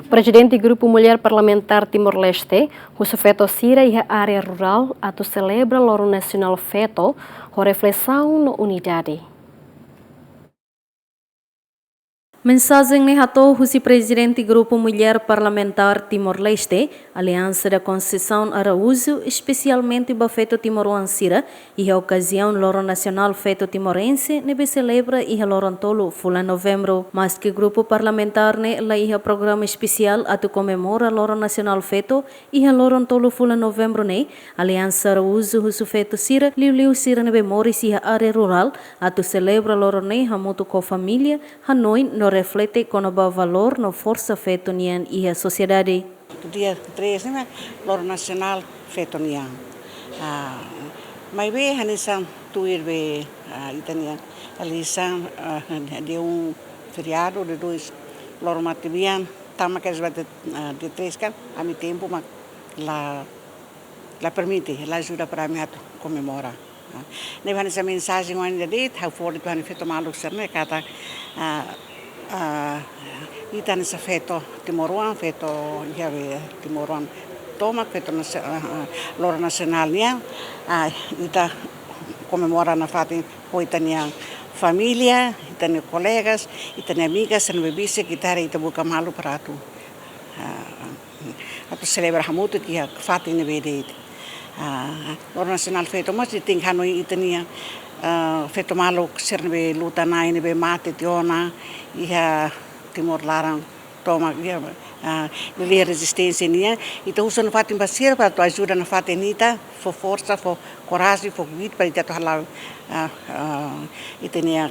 Presidente do Grupo Mulher Parlamentar Timor-Leste, o Feto Sira e a área rural, atu celebra o Loro Nacional Feto, com reflexão na unidade. Mensagem ne hatou o presidente do Grupo Mulher Parlamentar Timor-Leste, Aliança da Conceição Araújo, especialmente o Feto Timor-Ansira, e a ocasião Loro Nacional Feto Timorense, nebe celebra e a Lorontolo fula novembro. Mas que Grupo Parlamentar ne la e programa especial atu comemora Loro Nacional Feto e a Lorontolo fula novembro ne, Aliança Araújo o Feto Sira, liu Sira nebe moris e a área rural, atu celebra Loro ne hamuto com família, Hanoi no reflete com o valor no força feito nian e a sociedade. Dia 3, né? Loro Nacional feito nian. Mas bem, hanisam tuir be itanian. Alisam de feriado de 2 Loro Matibian, tama que es de 3 kan, a mi tempo mas la permite, la ajuda para mim a comemorar. Ne van essa mensagem ainda de how for it van feito maluco ser né kata ita nessa feito Timoruan feito jave Timoruan toma feito Loro Nacional nia ita comemora na fatin hoitania família itania colegas itania amigas no bebise kita ita buka malu para tu atu celebra hamutu que fatin ne bede Loro Nacional feito mas ting hanoi itania feito malu ser nebe luta nai nebe mate tiona ia Timor larang toma ele resistência nia então usa no fato basir para tu ajuda na fato nita for força for coragem for grit para tu halau itenia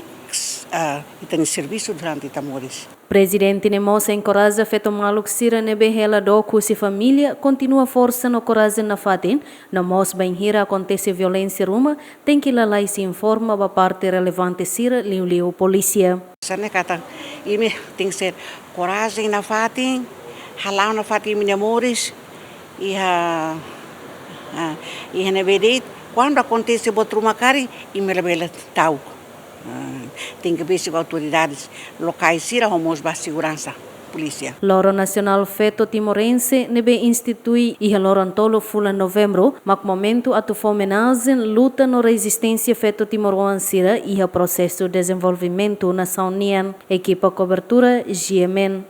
serviço durante tamores. Presidente Nemosa encoraja feto maluk sira nebe hela doku si família continua força no coragem na fatin na mos bem hira acontece violência ruma tem que lalai se informa ba parte relevante sira liu polícia. Sana kata ime tem que ser coragem na fatin halau na fatin minha amores e nebe quando acontece botruma cari e me rebela tau. Tem que ver se autoridades locais sira homos ba segurança polícia. Loro Nacional Feto Timorense nebe institui e Lorontolo fula novembro, mak momento atu homenagem luta no resistência Feto Timor-Ansira e a processo de desenvolvimento nação nian, equipa cobertura GMN.